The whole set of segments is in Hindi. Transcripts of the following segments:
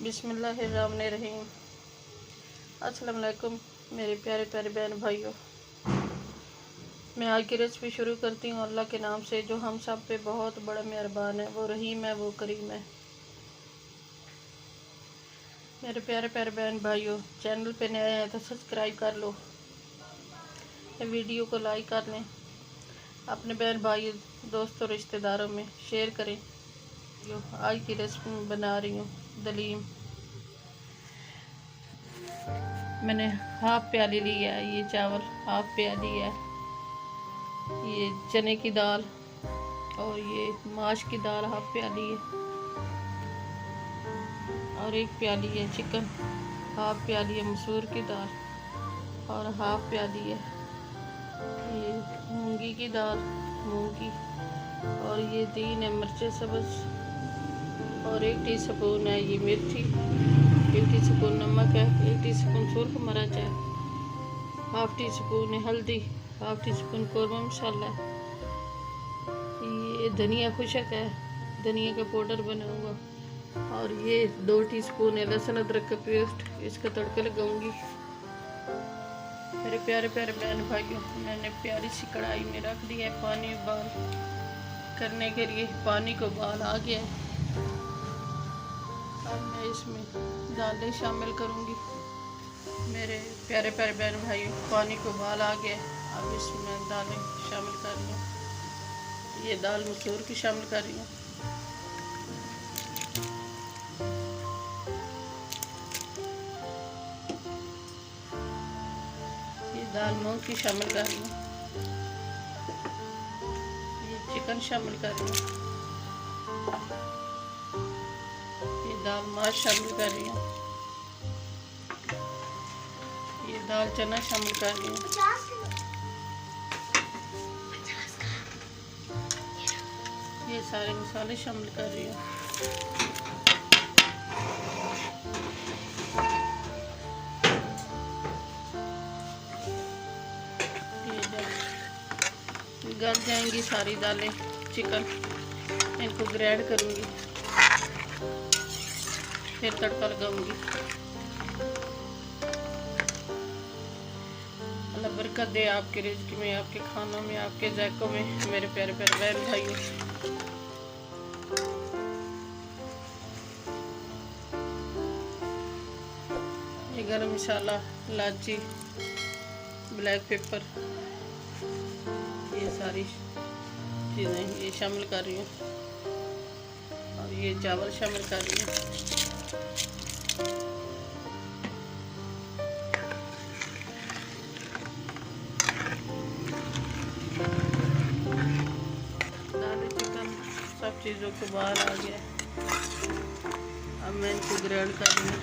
बिस्मिल्लाहिर्रहमानिर्रहीम। अस्सलाम वालेकुम मेरे प्यारे प्यारे बहन भाइयों। मैं आज की रेसिपी शुरू करती हूँ अल्लाह के नाम से जो हम सब पे बहुत बड़ा मेहरबान है। वो रहीम है, वो करीम है। मेरे प्यारे प्यारे बहन भाइयों, चैनल पे नए हैं तो सब्सक्राइब कर लो, वीडियो को लाइक कर लें, अपने बहन भाई दोस्तों रिश्तेदारों में शेयर करें। आज की रेसिपी में बना रही हूँ दलीम। मैंने हाफ प्याली ली है, ये चावल हाफ प्याली है, ये चने की दाल और ये माश की दाल हाफ प्याली है, और एक प्याली है चिकन, हाफ प्याली है मसूर की दाल, और हाफ प्याली है ये मूंगी की दाल मूंग की, और ये 3 है मिर्चें सब्ज़, और 1 टीस्पून है ये मिर्ची, 1 टीस्पून नमक है, 1 टीस्पून सुर्ख मिर्च है, हाफ टी स्पून है हल्दी, हाफ टी स्पून कौरमा मसाला है, ये धनिया खुशक है, धनिया का पाउडर बनाऊंगा, और ये 2 टीस्पून है लहसुन अदरक का पेस्ट, इसका तड़का लगाऊंगी। मेरे प्यारे प्यारे बहन भाइयों, मैंने प्यारी सी कढ़ाई में रख दिया है पानी उबाल करने के लिए। पानी को उबाल आ गया है, अब मैं इसमें दालें शामिल करूंगी। मेरे प्यारे प्यारे बहन भाई, पानी को उबाल आ गया, अब इसमें दालें शामिल कर लूँ। ये दाल मसूर की शामिल कर रही हूँ, ये दाल मूंग की शामिल कर रही हूँ, ये चिकन शामिल कर रही हूँ, ये दाल माश शामिल कर रही हूँ, ये दाल चना शामिल कर रही हूँ, ये सारे मसाले शामिल कर रही हूँ। ये जब गल जाएंगी सारी दालें चिकन, इनको ग्राइंड करूँगी, फिर तड़का लगाऊंगी। अल्लाह बरकत दे आपके रिज़्क़ में, आपके खानों में, आपके जायकों में मेरे प्यारे प्यारे बहन भाइयों। ये गरम मसाला, इलायची, ब्लैक पेपर, ये सारी चीज़ें ये शामिल कर रही हूँ, और ये चावल शामिल कर रही हूँ। दाल चिकन सब चीज़ों को बाहर आ गया, अब मैं इनको ग्राइंड कर रही हूँ।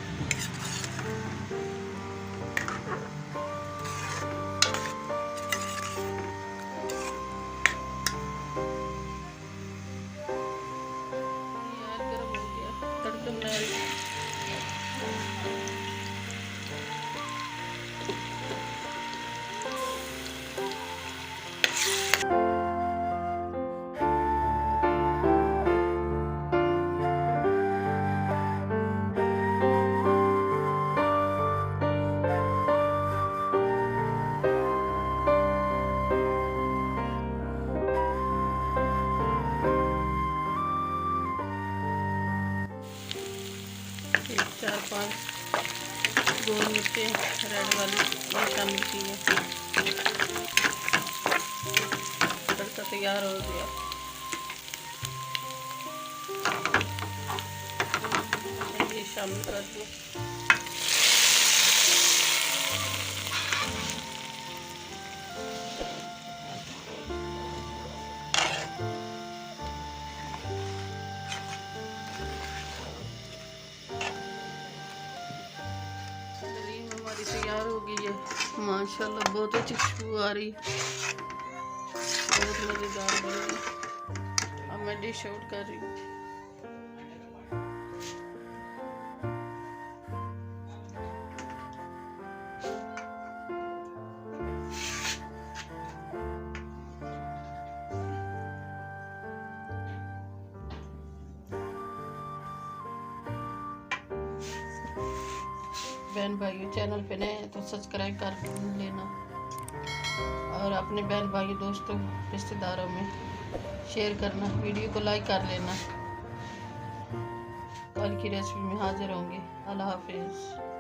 गर्म हो गया, तड़का बना रही हूँ। एक 4-5 गोल मिर्चें रेड वाली ये शामिल की है। तड़का तैयार हो गया, ये शामिल कर दूँ। हमारी तैयार हो गई है माशाल्लाह, बहुत अच्छी खुशबू आ रही, बहुत मज़ेदार बनी। अब मैं डिश आउट कर रही हूँ। बहन भाइयों चैनल पे नए हैं तो सब्सक्राइब कर लेना और अपने बहन भाइयों दोस्तों रिश्तेदारों में शेयर करना, वीडियो को लाइक कर लेना। कल की रेसिपी में हाजिर होंगे। अल्लाह हाफिज़।